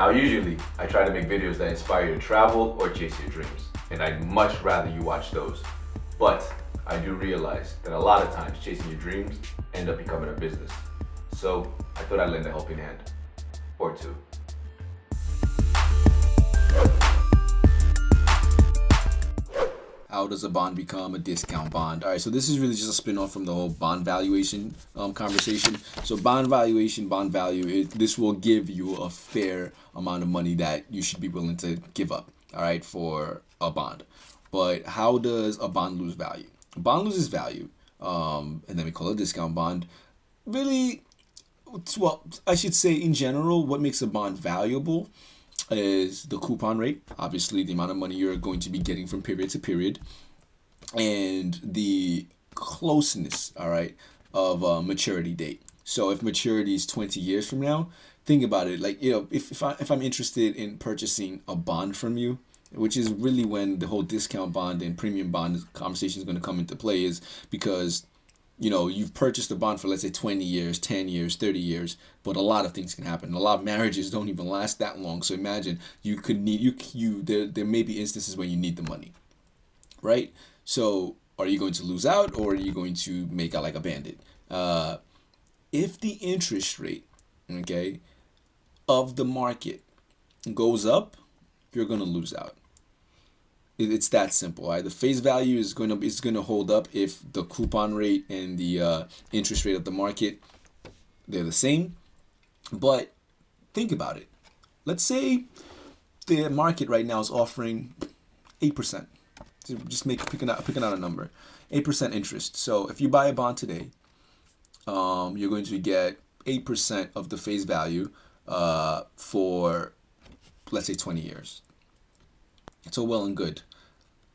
Now, usually, I try to make videos that inspire you to travel or chase your dreams, and I'd much rather you watch those. But I do realize that a lot of times chasing your dreams end up becoming a business. So I thought I'd lend a helping hand, or two. How does a bond become a discount bond? All right, so this is really just a spin-off from the whole bond valuation conversation. So bond valuation, bond value, this will give you a fair amount of money that you should be willing to give up, all right, for a bond. But how does a bond lose value? A bond loses value, and then we call it a discount bond. Really, well, I should say in general, what makes a bond valuable is the coupon rate, obviously the amount of money you're going to be getting from period to period, and the closeness, all right, of a maturity date. So if maturity is 20 years from now, think about it. Like, if I'm interested in purchasing a bond from you, which is really when the whole discount bond and premium bond conversation is going to come into play, is because you've purchased a bond for, let's say, 20 years, 10 years, 30 years, but a lot of things can happen. A lot of marriages don't even last that long. So imagine there may be instances when you need the money, right? So are you going to lose out, or are you going to make out like a bandit? If the interest rate, okay, of the market goes up, you're going to lose out. It's that simple, right? The face value is going to hold up if the coupon rate and the interest rate of the market, they're the same. But think about it. Let's say the market right now is offering 8%. Just picking out a number, 8% interest. So if you buy a bond today, you're going to get 8% of the face value for, let's say, 20 years. It's all well and good.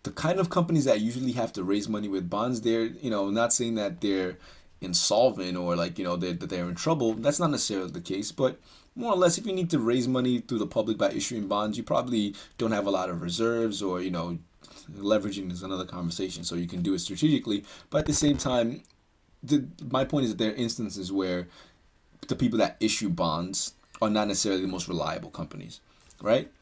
The kind of companies that usually have to raise money with bonds, they're, not saying that they're insolvent or that they're in trouble. That's not necessarily the case, but more or less, if you need to raise money through the public by issuing bonds, you probably don't have a lot of reserves, or, leveraging is another conversation, so you can do it strategically. But at the same time, my point is that there are instances where the people that issue bonds are not necessarily the most reliable companies, right?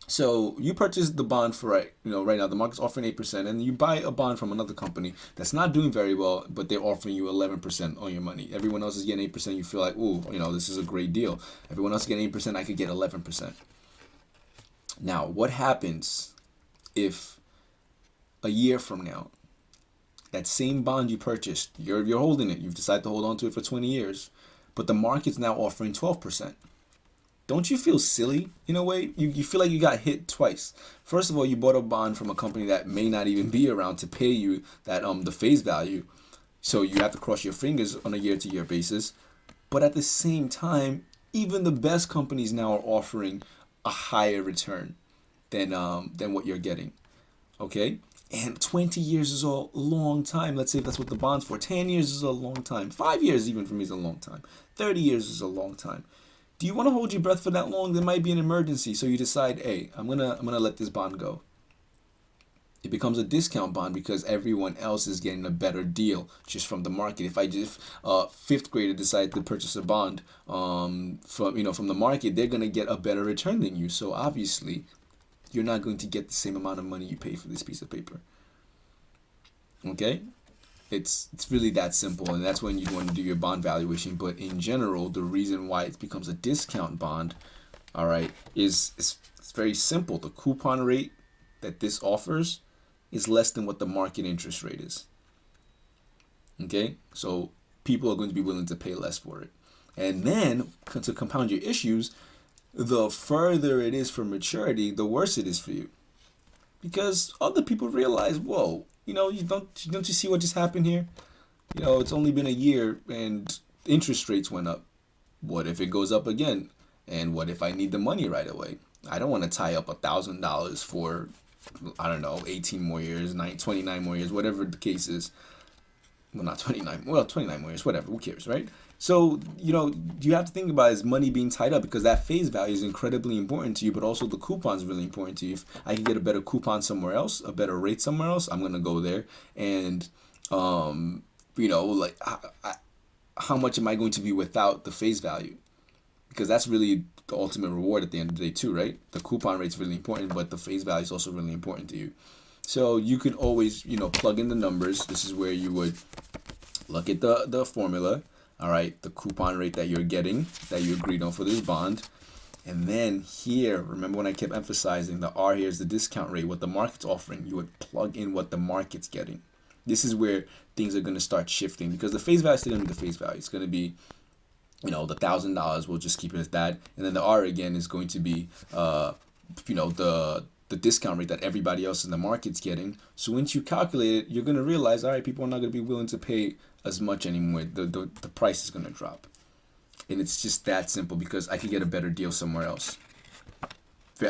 So you purchase the bond for right now the market's offering 8%, and you buy a bond from another company that's not doing very well, but they're offering you 11% on your money. Everyone else is getting 8%. You feel like, ooh, this is a great deal. Everyone else is getting 8%. I could get 11%. Now, what happens if a year from now, that same bond you purchased, you're holding it, you've decided to hold on to it for 20 years, but the market's now offering 12%? Don't you feel silly in a way? You feel like you got hit twice. First of all, you bought a bond from a company that may not even be around to pay you that the face value. So you have to cross your fingers on a year-to-year basis. But at the same time, even the best companies now are offering a higher return than what you're getting. Okay? And 20 years is a long time. Let's say that's what the bond's for. 10 years is a long time. 5 years even for me is a long time. 30 years is a long time. Do you want to hold your breath for that long? There might be an emergency, so you decide, hey, I'm gonna let this bond go. It becomes a discount bond because everyone else is getting a better deal just from the market. If a fifth grader decides to purchase a bond from the market, they're gonna get a better return than you. So obviously, you're not going to get the same amount of money you pay for this piece of paper. Okay? It's really that simple, and that's when you want to do your bond valuation. But in general, the reason why it becomes a discount bond, all right, is it's very simple. The coupon rate that this offers is less than what the market interest rate is. Okay, so people are going to be willing to pay less for it. And then to compound your issues, the further it is from maturity, the worse it is for you, because other people realize, whoa. Don't you see what just happened here? It's only been a year and interest rates went up. What if it goes up again? And what if I need the money right away? I don't want to tie up $1,000 for, 18 more years, 29 more years, whatever the case is. Well, not 29. Well, 29 more years, whatever. Who cares, right? So, you have to think about is money being tied up, because that face value is incredibly important to you, but also the coupon is really important to you. If I can get a better coupon somewhere else, a better rate somewhere else, I'm going to go there. And, how much am I going to be without the face value? Because that's really the ultimate reward at the end of the day too, right? The coupon rate's really important, but the face value is also really important to you. So you could always, plug in the numbers. This is where you would look at the formula, all right, the coupon rate that you're getting, that you agreed on for this bond. And then here, remember when I kept emphasizing the R here is the discount rate, what the market's offering. You would plug in what the market's getting. This is where things are going to start shifting, because the face value is still going to be the face value. It's going to be, the $1,000. We'll just keep it as that. And then the R again is going to be, the discount rate that everybody else in the market's getting. So once you calculate it, you're going to realize, all right, people are not going to be willing to pay as much anymore. The price is going to drop. And it's just that simple, because I could get a better deal somewhere else.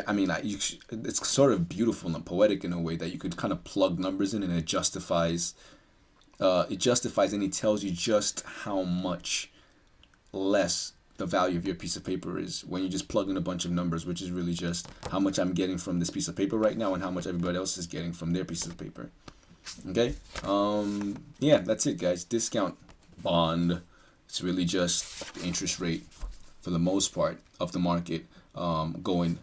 I mean, it's sort of beautiful and poetic in a way that you could kind of plug numbers in, and it justifies and it tells you just how much less the value of your piece of paper is when you just plug in a bunch of numbers, which is really just how much I'm getting from this piece of paper right now and how much everybody else is getting from their piece of paper. Okay. Yeah, that's it, guys. Discount bond. It's really just the interest rate for the most part of the market going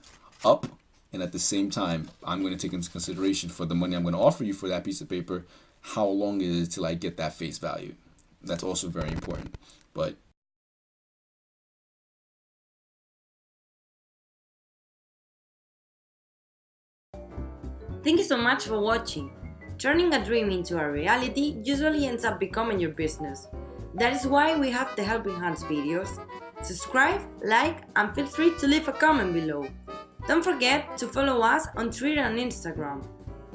up, and at the same time I'm going to take into consideration for the money I'm going to offer you for that piece of paper, how long is it till I get that face value. That's also very important. But thank you so much for watching. Turning a dream into a reality usually ends up becoming your business. That is why we have the Helping Hands videos. Subscribe, like, and feel free to leave a comment below. Don't forget to follow us on Twitter and Instagram.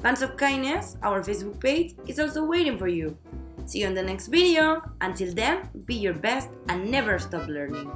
Fans of Kindness, our Facebook page, is also waiting for you. See you in the next video. Until then, be your best and never stop learning.